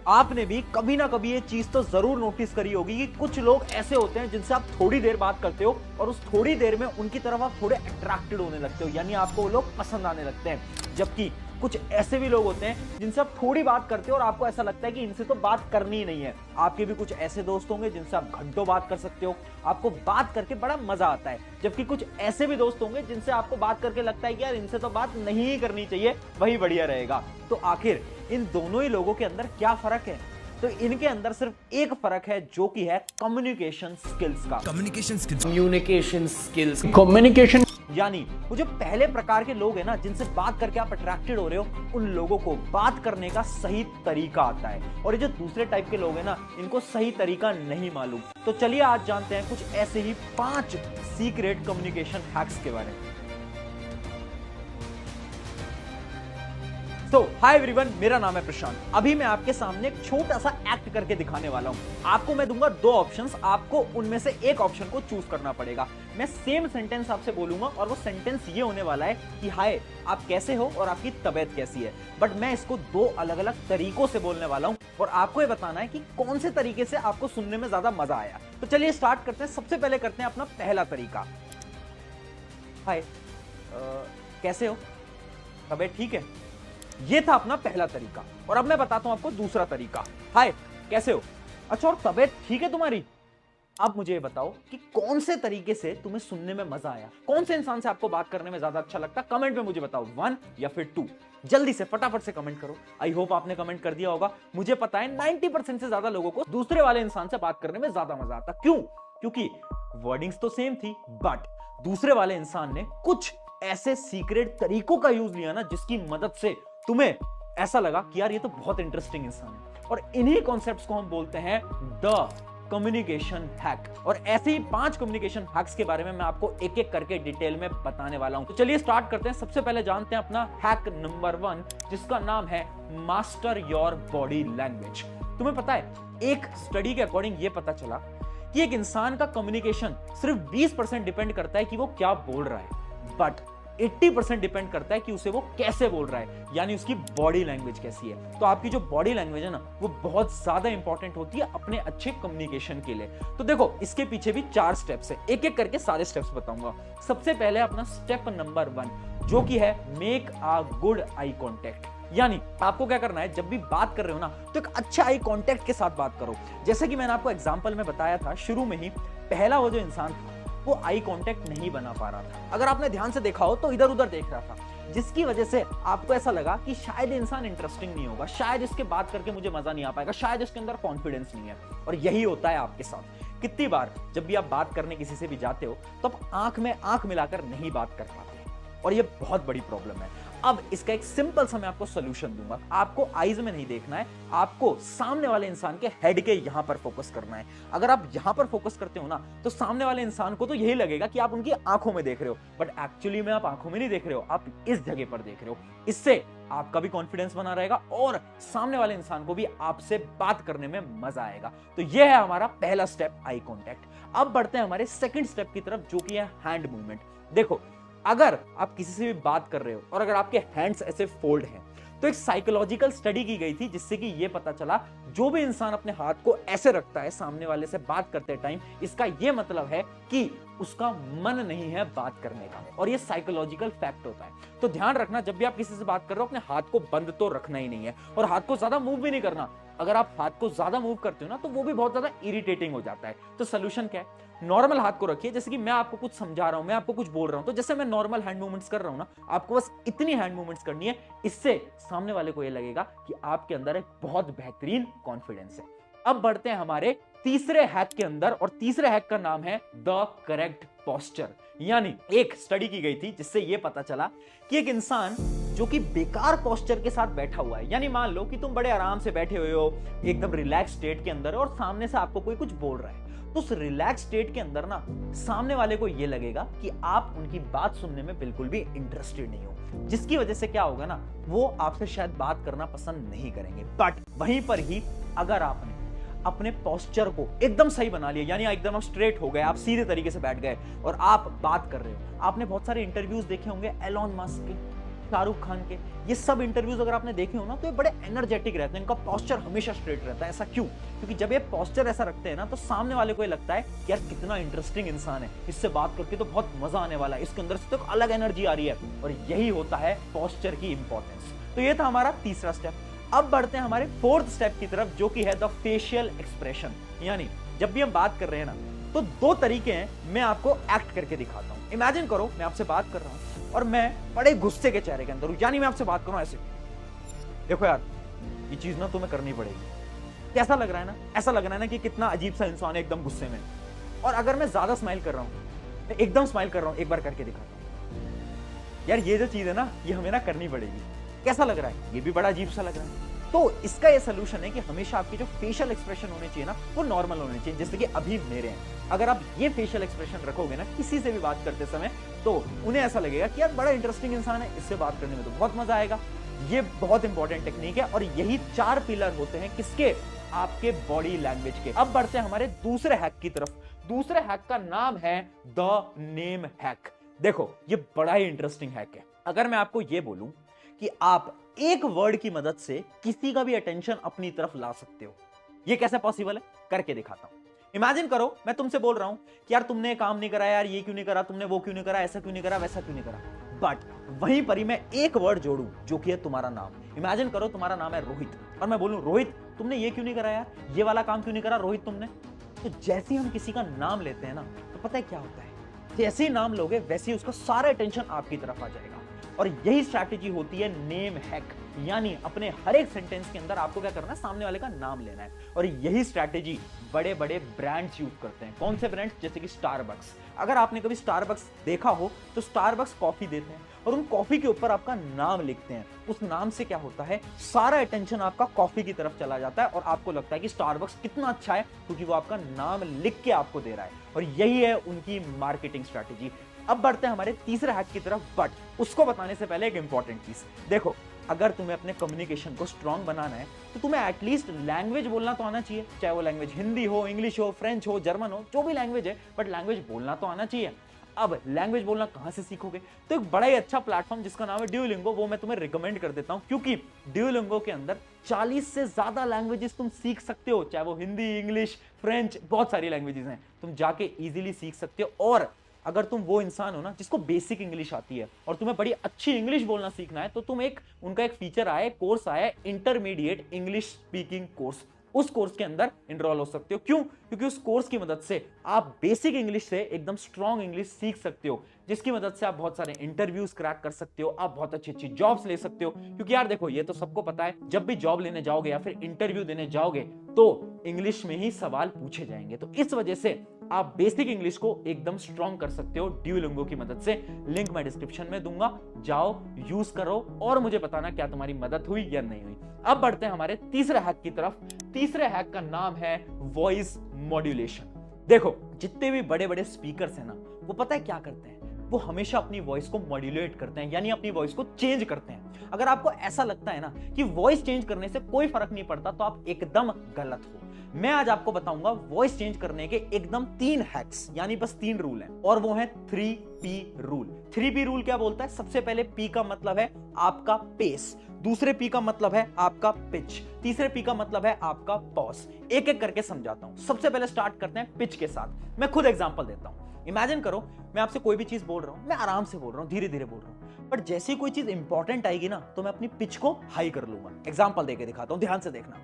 आपने भी कभी ना कभी ये चीज तो जरूर नोटिस करी होगी कि कुछ लोग ऐसे होते हैं जिनसे आप थोड़ी देर बात करते हो और उस थोड़ी देर में उनकी तरफ आप थोड़े अट्रैक्टेड होने लगते हो, यानी आपको वो लोग पसंद आने लगते हैं। जबकि कुछ ऐसे भी लोग होते हैं जिनसे आप थोड़ी बात करते हो और आपको ऐसा लगता है कि इनसे तो बात करनी ही नहीं है। आपके भी कुछ ऐसे दोस्त होंगे जिनसे आप घंटों बात कर सकते हो, आपको बात करके बड़ा मजा आता है। जबकि कुछ ऐसे भी दोस्त होंगे जिनसे आपको बात करके लगता है कि यार इनसे तो बात नहीं ही करनी चाहिए, वही बढ़िया रहेगा। तो आखिर इन दोनों ही लोगों के अंदर क्या फर्क है? तो इनके अंदर सिर्फ एक फर्क है, जो कि है कम्युनिकेशन स्किल्स का। कम्युनिकेशन यानी वो जो पहले प्रकार के लोग हैं ना, जिनसे बात करके आप अट्रैक्टेड हो रहे हो, उन लोगों को बात करने का सही तरीका आता है। और ये जो दूसरे टाइप के लोग हैं ना, इनको सही तरीका नहीं मालूम। तो चलिए आज जानते हैं कुछ ऐसे ही 5 सीक्रेट कम्युनिकेशन हैक्स के बारे में। तो हाय एवरीवन, मेरा नाम है प्रशांत। अभी मैं आपके सामने एक छोटा सा एक्ट करके दिखाने वाला हूं। आपको मैं दूंगा 2 ऑप्शंस, आपको उनमें से एक ऑप्शन को चूज करना पड़ेगा। मैं सेम सेंटेंस आपसे बोलूंगा और वो सेंटेंस ये होने वाला है कि हाय आप कैसे हो और आपकी तबीयत कैसी है। बट मैं इसको 2 अलग अलग तरीकों से बोलने वाला हूं और आपको ये बताना है कि कौन से तरीके से आपको सुनने में ज्यादा मजा आया। तो चलिए स्टार्ट करते हैं। सबसे पहले करते हैं अपना पहला तरीका। हाय कैसे हो, तबीयत ठीक है। ये था अपना पहला तरीका। और अब मैं बताता हूं आपको दूसरा तरीका। हाय कैसे हो, अच्छा और तबीयत ठीक है तुम्हारी। अब मुझे ये बताओ कि कौन से तरीके से तुम्हें सुनने में मजा आया, कौन से इंसान से आपको बात करने में ज्यादा अच्छा लगता। कमेंट में मुझे बताओ, 1 या फिर 2। जल्दी से फटाफट से कमेंट करो। आई होप आपने कमेंट कर दिया होगा। मुझे पता है 90% से ज्यादा लोगों को दूसरे वाले इंसान से बात करने में ज्यादा मजा आता। क्यों? क्योंकि वर्डिंग्स तो सेम थी, बट दूसरे वाले इंसान ने कुछ ऐसे सीक्रेट तरीकों का यूज लिया ना, जिसकी मदद से तुम्हें ऐसा लगा कि यार ये तो बहुत इंटरेस्टिंग इंसान है। और इन्हीं कॉन्सेप्ट्स को हम बोलते हैं द कम्युनिकेशन हैक। और ऐसे ही 5 कम्युनिकेशन हैक्स के बारे में मैं आपको एक एक करके डिटेल में बताने वाला हूं। तो चलिए स्टार्ट करते हैं। सबसे पहले जानते हैं अपना हैक नंबर 1, जिसका नाम है मास्टर योर बॉडी लैंग्वेज। तुम्हें पता है, एक स्टडी के अकॉर्डिंग ये पता चला कि एक इंसान का कम्युनिकेशन सिर्फ 20% डिपेंड करता है कि वो क्या बोल रहा है, बट 80% डिपेंड करता है कि उसे वो कैसे बोल रहा है, यानी उसकी बॉडी लैंग्वेज कैसी है। तो आपकी जो बॉडी लैंग्वेज है ना, वो बहुत ज्यादा इंपॉर्टेंट होती है अपने अच्छे कम्युनिकेशन के लिए। तो देखो, इसके पीछे भी 4 स्टेप्स है, एक एक करके सारे स्टेप्स बताऊंगा। सबसे पहले अपना स्टेप नंबर 1, जो कि है make a good eye contact. यानी आपको क्या करना है, जब भी बात कर रहे हो ना, तो एक अच्छा आई कांटेक्ट के साथ बात करो। जैसे कि मैंने आपको एग्जांपल में बताया था शुरू में ही, पहला वो जो इंसान था वो आई कांटेक्ट नहीं बना पा रहा था। अगर आपने ध्यान से देखा हो तो इधर उधर देख रहा था, जिसकी वजह से आपको ऐसा लगा कि शायद इंसान इंटरेस्टिंग नहीं होगा, शायद इसके बात करके मुझे मजा नहीं आ पाएगा, शायद इसके अंदर कॉन्फिडेंस नहीं है। और यही होता है आपके साथ। कितनी बार जब भी आप बात करने किसी से भी जाते हो, तो आप आंख में आंख मिलाकर नहीं बात कर पाते, और ये बहुत बड़ी प्रॉब्लम है। अब इसका एक सिंपल सा मैं आपको सॉल्यूशन दूंगा। आपको आईज में नहीं देखना है, आपको सामने वाले इंसान के हेड के यहां पर फोकस करना है। अगर आप यहां पर फोकस करते हो ना, तो सामने वाले इंसान को तो यही लगेगा कि आप उनकी आंखों में देख रहे हो, बट एक्चुअली में आप आंखों में नहीं देख रहे हो, आप इस जगह पर देख रहे हो। इससे आपका भी कॉन्फिडेंस बना रहेगा और सामने वाले इंसान को भी आपसे बात करने में मजा आएगा। तो यह है हमारा पहला स्टेप, आई कॉन्टेक्ट। अब बढ़ते हैं हमारे सेकंड स्टेप की तरफ, जो कि है हैंड मूवमेंट। देखो, अगर आप किसी से भी बात कर रहे हो और अगर आपके हैंड्स ऐसे फोल्ड हैं, तो एक साइकोलॉजिकल स्टडी की गई थी, जिससे कि ये पता चला जो भी इंसान अपने हाथ को ऐसे रखता है सामने वाले से बात करते टाइम, इसका ये मतलब है कि उसका मन नहीं है बात करने का। और ये साइकोलॉजिकल फैक्ट होता है। तो ध्यान रखना, जब भी आप किसी से बात कर रहे हो, अपने हाथ को बंद तो रखना ही नहीं है और हाथ को ज्यादा मूव भी नहीं करना। अगर आप हाथ को ज्यादा मूव करते हो ना, तो वो भी बहुत ज्यादा इरिटेटिंग हो जाता है। तो सोल्यूशन क्या है? नॉर्मल हाथ को रखिए, जैसे कि मैं आपको कुछ समझा रहा हूं, मैं आपको कुछ बोल रहा हूं, तो जैसे मैं नॉर्मल हैंड मूवमेंट्स कर रहा हूं ना, आपको बस इतनी हैंड मूवमेंट्स करनी है। इससे सामने वाले को ये लगेगा कि आपके अंदर एक बहुत बेहतरीन कॉन्फिडेंस है। अब बढ़ते हैं हमारे तीसरे हैक के अंदर, और तीसरे हैक का नाम है द करेक्ट पोस्चर। यानी एक स्टडी की गई थी, जिससे यह पता चला कि एक इंसान जो कि बेकार पोस्चर के साथ बैठा हुआ है, यानी मान लो कि तुम बड़े आराम से बैठे हुए हो, एकदम रिलैक्स स्टेट के अंदर, और सामने से आपको कोई कुछ बोल रहा है, तो उस रिलैक्स स्टेट के अंदर ना सामने वाले को यह लगेगा कि आप उनकी बात सुनने में बिल्कुल भी इंटरेस्टेड नहीं हो, जिसकी वजह से क्या होगा ना, वो आपसे शायद बात करना पसंद नहीं करेंगे। बट वहीं पर ही अगर आपने अपने पोस्चर को एकदम सही बना लिया, यानी एकदम आप स्ट्रेट हो गए, आप सीधे तरीके से बैठ गए और आप बात कर रहे हो। आपने बहुत सारे इंटरव्यूज देखे होंगे एलॉन मस्क के, शाहरुख खान के, ये सब इंटरव्यूज अगर आपने देखे हो ना, तो ये बड़े एनर्जेटिक रहते हैं, इनका पोस्चर हमेशा स्ट्रेट रहता है। ऐसा क्यों? क्योंकि जब ये पोस्चर ऐसा रखते हैं ना, तो सामने वाले को ये लगता है कि यार कितना इंटरेस्टिंग इंसान है, इससे बात करके तो बहुत मजा आने वाला है, इसके अंदर से तो अलग एनर्जी आ रही है। और यही होता है पोस्चर की इंपॉर्टेंस। तो ये था हमारा तीसरा स्टेप। अब बढ़ते हैं हमारे फोर्थ स्टेप की तरफ, जो कि है द फेशियल एक्सप्रेशन। यानी जब भी हम बात कर रहे हैं ना, तो दो तरीके हैं, मैं आपको एक्ट करके दिखाता हूं। इमेजिन करो मैं आपसे बात कर रहा हूं और मैं बड़े गुस्से के चेहरे के अंदर हूं, यानी मैं आपसे बात कर रहा हूं ऐसे, देखो यार ये चीज ना तुम्हें करनी पड़ेगी। कैसा लग रहा है ना? ऐसा लग रहा है ना कि कितना अजीब सा इंसान है, एकदम गुस्से में। और अगर मैं ज्यादा स्माइल कर रहा हूं, मैं एकदम स्माइल कर रहा हूं, एक बार करके दिखाता हूं, यार ये जो चीज है ना, ये हमें ना करनी पड़ेगी। कैसा लग रहा है? ये भी बड़ा अजीब सा लग रहा है। तो इसका ये सोल्यूशन है कि हमेशा आपके जो फेशियल एक्सप्रेशन होने चाहिए ना, वो नॉर्मल होने चाहिए, जैसे कि अभी मेरे हैं। अगर आप ये फेशियल एक्सप्रेशन रखोगे ना किसी से भी बात करते समय, तो उन्हें ऐसा लगेगा कि यार बड़ा इंटरेस्टिंग इंसान है, इससे बात करने में तो बहुत मजा आएगा। ये बहुत इंपॉर्टेंट टेक्निक है और यही 4 पिलर होते हैं किसके? आपके बॉडी लैंग्वेज के। अब बढ़ते हैं हमारे दूसरे हैक की तरफ। दूसरे हैक का नाम है द नेम हैक। देखो ये बड़ा ही इंटरेस्टिंग हैक है। अगर मैं आपको ये बोलूं कि आप एक वर्ड की मदद से किसी का भी अटेंशन अपनी तरफ ला सकते हो, ये कैसे पॉसिबल है? करके दिखाता हूं। इमेजिन करो मैं तुमसे बोल रहा हूं कि यार तुमने काम नहीं करा, यार ये क्यों नहीं करा, तुमने वो क्यों नहीं करा, ऐसा क्यों नहीं करा, वैसा क्यों नहीं करा। बट वहीं पर ही मैं एक वर्ड जोड़ूं जो कि है तुम्हारा नाम। इमेजिन करो तुम्हारा नाम है रोहित, और मैं बोलूं रोहित तुमने ये क्यों नहीं करा, यार ये वाला काम क्यों नहीं करा रोहित तुमने। तो जैसे ही हम किसी का नाम लेते हैं ना, तो पता है क्या होता है? जैसे ही नाम लोगे वैसे ही उसका सारा अटेंशन आपकी तरफ आ जाएगा। और यही स्ट्रैटेजी होती है नेम हैक। यानी अपने हर एक सेंटेंस के अंदर आपको क्या करना है? सामने वाले का नाम लेना है। और यही स्ट्रैटेजी बड़े बड़े ब्रांड्स यूज करते हैं। कौन से ब्रांड्स? जैसे कि स्टारबक्स। अगर आपने कभी स्टारबक्स देखा हो तो स्टारबक्स कॉफी देते हैं और उन कॉफी के ऊपर आपका नाम लिखते हैं। उस नाम से क्या होता है? सारा अटेंशन आपका कॉफी की तरफ चला जाता है और आपको लगता है कि स्टारबक्स कितना अच्छा है क्योंकि वो आपका नाम लिख के आपको दे रहा है। और यही है उनकी मार्केटिंग स्ट्रैटेजी। अब बढ़ते हैं हमारे तीसरे हैक की तरफ, बट उसको बताने से पहले एक इंपॉर्टेंट चीज देखो। अगर तुम्हें अपने कम्युनिकेशन को स्ट्रांग बनाना है तो तुम्हें एटलीस्ट लैंग्वेज बोलना तो आना चाहिए, चाहे वो लैंग्वेज हिंदी हो, इंग्लिश हो, फ्रेंच हो, जर्मन हो, जो भी लैंग्वेज है, बट लैंग्वेज बोलना तो आना चाहिए। अब लैंग्वेज बोलना कहां से सीखोगे? तो एक बड़ा ही अच्छा प्लेटफॉर्म जिसका नाम है ड्यूलिंगो, वो मैं तुम्हें रिकमेंड कर देता हूं, क्योंकि ड्यूलिंगो के अंदर 40 से ज्यादा लैंग्वेजेस तुम सीख सकते हो, चाहे वो हिंदी, इंग्लिश, फ्रेंच, बहुत सारी लैंग्वेजेस हैं, तुम जाके इजीली सीख सकते हो। और अगर तुम वो इंसान हो ना जिसको बेसिक इंग्लिश आती है और तुम्हें बड़ी अच्छी इंग्लिश बोलना सीखना है, तो तुम उनका एक फीचर आया, कोर्स आया, इंटरमीडिएट इंग्लिश स्पीकिंग कोर्स, उस कोर्स के अंदर इनरोल हो सकते हो। क्यों? क्योंकि उस कोर्स की मदद से आप बेसिक इंग्लिश से एकदम स्ट्रॉन्ग इंग्लिश सीख सकते हो, जिसकी मदद से आप बहुत सारे इंटरव्यूज क्रैक कर सकते हो, आप बहुत अच्छी अच्छी जॉब्स ले सकते हो। क्योंकि यार देखो ये तो सबको पता है, जब भी जॉब लेने जाओगे या फिर इंटरव्यू देने जाओगे तो इंग्लिश में ही सवाल पूछे जाएंगे। तो इस वजह से आप बेसिक इंग्लिश को एकदम स्ट्रॉन्ग कर सकते हो ड्यूलिंगो की मदद से। लिंक मैं डिस्क्रिप्शन में दूंगा, जाओ यूज करो और मुझे बताना क्या तुम्हारी मदद हुई या नहीं हुई। अब बढ़ते हैं हमारे तीसरे हैक की तरफ। तीसरे हैक का नाम है वॉइस मॉड्यूलेशन। देखो जितने भी बड़े बड़े स्पीकर्स हैं ना, वो पता है क्या करते हैं? वो हमेशा अपनी वॉइस को मॉड्यूलेट करते हैं, यानी अपनी वॉइस को चेंज करते हैं। अगर आपको ऐसा लगता है ना कि वॉइस चेंज करने से कोई फर्क नहीं पड़ता, तो आप एकदम गलत हो। मैं आज आपको बताऊंगा वॉइस चेंज करने के एकदम 3 हैक्स, यानी बस 3 रूल हैं, और वो है 3P रूल। 3P रूल क्या बोलता है? सबसे पहले P का मतलब है आपका पेस, दूसरे P का मतलब है आपका पिच, तीसरे P का मतलब है आपका पॉज। एक एक करके समझाता हूं। सबसे पहले स्टार्ट करते हैं पिच के साथ। मैं खुद एग्जांपल देता हूं। इमेजिन करो मैं आपसे कोई भी चीज बोल रहा हूं, मैं आराम से बोल रहा हूं, धीरे धीरे बोल रहा हूं, बट जैसे ही कोई चीज इंपॉर्टेंट आएगी ना, तो मैं अपनी पिच को हाई कर लूंगा। एग्जांपल देके दिखाता हूं, ध्यान से देखना।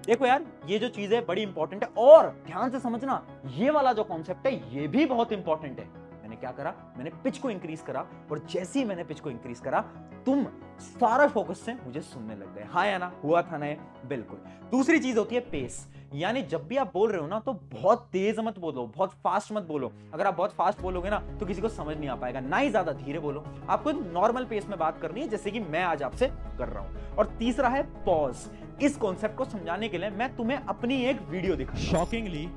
देखो यार ये जो चीज है बड़ी इंपॉर्टेंट है, और ध्यान से समझना, ये वाला जो कॉन्सेप्ट है ये भी बहुत इंपॉर्टेंट है। मैंने क्या करा? मैंने पिच को इंक्रीज करा, और जैसे ही मैंने पिच को इंक्रीज करा, तुम सारा फोकस से मुझे सुनने लग गए। हाँ या ना? हुआ था ना? बिल्कुल। दूसरी चीज होती है पेस, यानी जब भी आप बोल रहे हो ना, तो बहुत तेज मत बोलो, बहुत फास्ट मत बोलो। अगर आप बहुत फास्ट बोलोगे ना, तो किसी को समझ नहीं आ पाएगा। ना ही ज्यादा धीरे बोलो, आपको नॉर्मल पेस में बात करनी है, जैसे कि मैं आज आपसे कर रहा हूं। और तीसरा है पॉज। इस कॉन्सेप्ट को समझाने के लिए मैं तुम्हें अपनी एक वीडियो दिखा। शॉकिंगली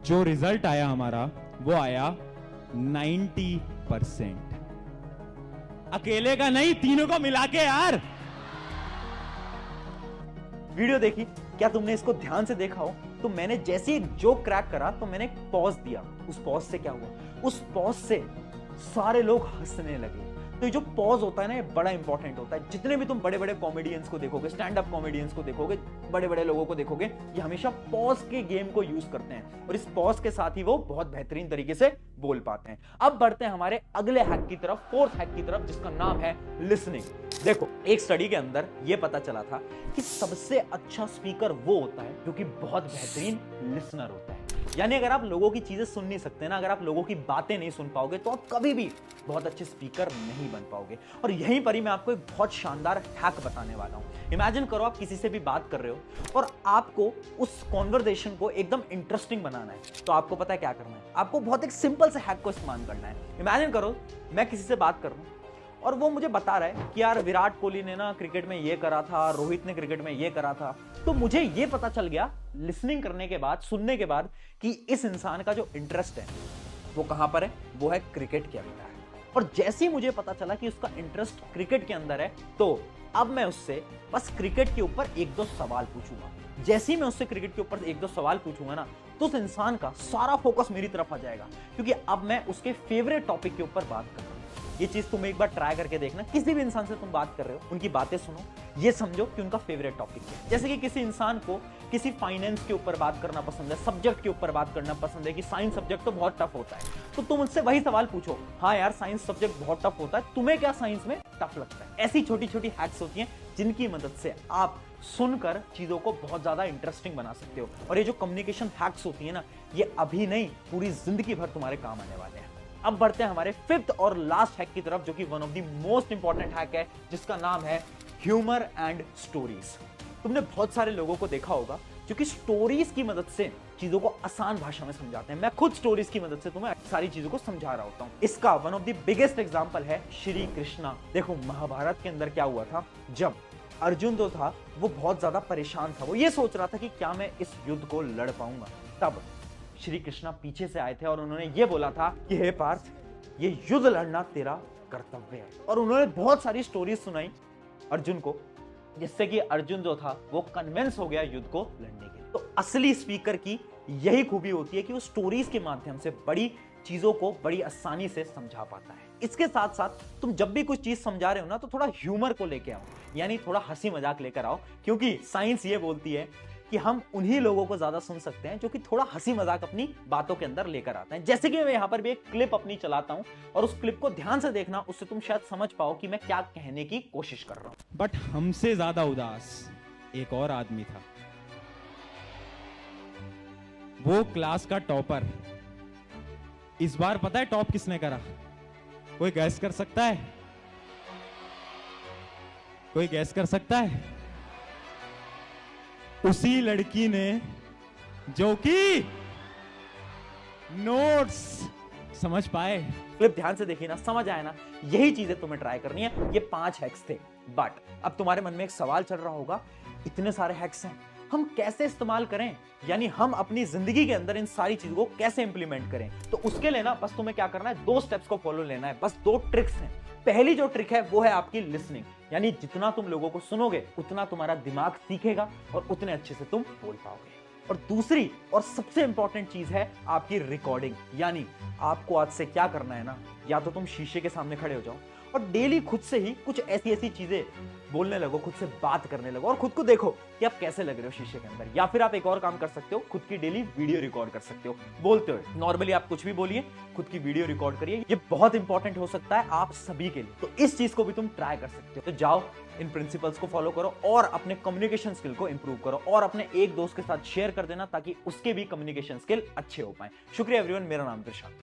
जो रिजल्ट आया हमारा, वो आया 90%। अकेले का नहीं, तीनों को मिला के यार। वीडियो देखी? क्या तुमने इसको ध्यान से देखा हो? तो मैंने जैसे ही जोक क्रैक करा तो मैंने एक पॉज दिया। उस पॉज से क्या हुआ? उस पॉज से सारे लोग हंसने लगे, तो ये जो पॉज होता है ना, ये बड़ा इंपॉर्टेंट होता है। जितने भी तुम बड़े बड़े कॉमेडियंस को देखोगे, स्टैंड अप कॉमेडियंस को देखोगे, बड़े बड़े लोगों को देखोगे, ये हमेशा पॉज के गेम को यूज करते हैं और इस पॉज के साथ ही वो बहुत बेहतरीन तरीके से बोल पाते हैं। अब बढ़ते हैं हमारे अगले हैक की तरफ, फोर्थ हैक की तरफ, जिसका नाम है लिसनिंग। देखो, एक स्टडी के अंदर यह पता चला था कि सबसे अच्छा स्पीकर वो होता है जो कि बहुत बेहतरीन लिसनर होता है। यानी अगर आप लोगों की चीजें सुन नहीं सकते ना, अगर आप लोगों की बातें नहीं सुन पाओगे, तो आप कभी भी बहुत अच्छे स्पीकर नहीं बन पाओगे। और यहीं पर ही मैं आपको एक बहुत शानदार हैक बताने वाला हूं। इमेजिन करो आप किसी से भी बात कर रहे हो और आपको उस कॉन्वर्सेशन को एकदम इंटरेस्टिंग बनाना है, तो आपको पता है क्या करना है? आपको बहुत एक सिंपल से हैक को इस्तेमाल करना है। इमेजिन करो मैं किसी से बात कर रहा हूं और वो मुझे बता रहा है कि यार विराट कोहली ने ना क्रिकेट में ये करा था, रोहित ने क्रिकेट में ये करा था। तो मुझे ये पता चल गया लिसनिंग करने के बाद, सुनने के बाद, कि इस इंसान का जो इंटरेस्ट है वो कहां पर है, वो है क्रिकेट के अंदर है। और जैसे ही मुझे पता चला कि उसका इंटरेस्ट क्रिकेट के अंदर है, तो अब मैं उससे बस क्रिकेट के ऊपर एक दो सवाल पूछूंगा। जैसे ही मैं उससे क्रिकेट के ऊपर एक दो सवाल पूछूंगा ना, तो उस इंसान का सारा फोकस मेरी तरफ आ जाएगा, क्योंकि अब मैं उसके फेवरेट टॉपिक के ऊपर बात कर रहा हूं। ये चीज तुम एक बार ट्राई करके देखना। किसी भी इंसान से तुम बात कर रहे हो, उनकी बातें सुनो, ये समझो कि उनका फेवरेट टॉपिक है। जैसे कि किसी इंसान को किसी फाइनेंस के ऊपर बात करना पसंद है, सब्जेक्ट के ऊपर बात करना पसंद है कि साइंस सब्जेक्ट तो बहुत टफ होता है, तो तुम उससे वही सवाल पूछो, हाँ यार साइंस सब्जेक्ट बहुत टफ होता है, तुम्हें क्या साइंस में टफ लगता है? ऐसी छोटी छोटी हैक्स होती हैं जिनकी मदद से आप सुनकर चीजों को बहुत ज्यादा इंटरेस्टिंग बना सकते हो। और ये जो कम्युनिकेशन हैक्स होती है ना, ये अभी नहीं, पूरी जिंदगी भर तुम्हारे काम आने वाले हैं। अब बढ़ते हैं हमारे फिफ्थ और लास्ट हैक की तरफ, जो कि one of the most important hack है, जिसका नाम है ह्यूमर एंड स्टोरीज। तुमने बहुत सारे लोगों को देखा होगा जो कि स्टोरीज की मदद से चीजों को आसान भाषा में समझाते हैं। मैं खुद स्टोरीज की मदद से तुम्हें सारी चीजों को समझा रहा होता हूं। इसका one of the biggest example है श्री कृष्णा। देखो, महाभारत के अंदर क्या हुआ था, जब अर्जुन जो था वो बहुत ज्यादा परेशान था, वो ये सोच रहा था कि क्या मैं इस युद्ध को लड़ पाऊंगा, तब श्री कृष्णा पीछे से आए थे और उन्होंने ये बोला था कि हे पार्थ, ये युद्ध लड़ना तेरा कर्तव्य है। और उन्होंने बहुत सारी स्टोरीज सुनाई अर्जुन को, जिससे कि अर्जुन जो था वो कन्विंस हो गया युद्ध को लड़ने के। तो असली स्पीकर की यही खूबी होती है कि वो स्टोरीज के माध्यम से बड़ी चीजों को बड़ी आसानी से समझा पाता है। इसके साथ साथ तुम जब भी कुछ चीज समझा रहे हो ना, तो थोड़ा ह्यूमर को लेके आओ, यानी थोड़ा हंसी मजाक लेकर आओ, क्योंकि साइंस ये बोलती है कि हम उन्हीं लोगों को ज्यादा सुन सकते हैं जो कि थोड़ा हंसी मजाक अपनी बातों के अंदर लेकर आते हैं। जैसे कि मैं यहाँ पर भी एक क्लिप अपनी चलाता हूं और उस क्लिप को ध्यान से देखना, उससे तुम शायद समझ पाओ कि मैं क्या कहने की कोशिश कर रहा हूं। बट हमसे ज्यादा उदास एक और आदमी था, वो क्लास का टॉपर। इस बार पता है टॉप किसने करा? कोई गैस कर सकता है? कोई गैस कर सकता है? उसी लड़की ने जो कि नोट्स समझ पाए। क्लिप ध्यान से देखिए ना, समझ आए ना, यही चीजें तुम्हें ट्राई करनी है। ये 5 हैक्स थे, बट अब तुम्हारे मन में एक सवाल चल रहा होगा, इतने सारे हैक्स हैं, हम कैसे इस्तेमाल करें? यानी हम अपनी जिंदगी के अंदर इन सारी चीजों को कैसे इंप्लीमेंट करें? तो उसके लिए ना बस तुम्हें क्या करना है, 2 स्टेप्स को फॉलो लेना है, बस 2 ट्रिक्स हैं। पहली जो ट्रिक है वो है आपकी लिसनिंग, यानी जितना तुम लोगों को सुनोगे उतना तुम्हारा दिमाग सीखेगा और उतने अच्छे से तुम बोल पाओगे। और दूसरी और सबसे इंपॉर्टेंट चीज है आपकी रिकॉर्डिंग। यानी आपको आज से क्या करना है ना, या तो तुम शीशे के सामने खड़े हो जाओ और डेली खुद से ही कुछ ऐसी ऐसी चीजें बोलने लगो, खुद से बात करने लगो और खुद को देखो कि आप कैसे लग रहे हो शीशे के अंदर। या फिर आप एक और काम कर सकते हो, खुद की डेली वीडियो रिकॉर्ड कर सकते हो बोलते हुए। नॉर्मली आप कुछ भी बोलिए, खुद की वीडियो रिकॉर्ड करिए, ये बहुत इंपॉर्टेंट हो सकता है आप सभी के लिए। तो इस चीज को भी तुम ट्राई कर सकते हो। तो जाओ, इन प्रिंसिपल्स को फॉलो करो और अपने कम्युनिकेशन स्किल को इंप्रूव करो और अपने एक दोस्त के साथ शेयर कर देना, ताकि उसके भी कम्युनिकेशन स्किल अच्छे हो पाए। शुक्रिया एवरीवन, मेरा नाम प्रशांत।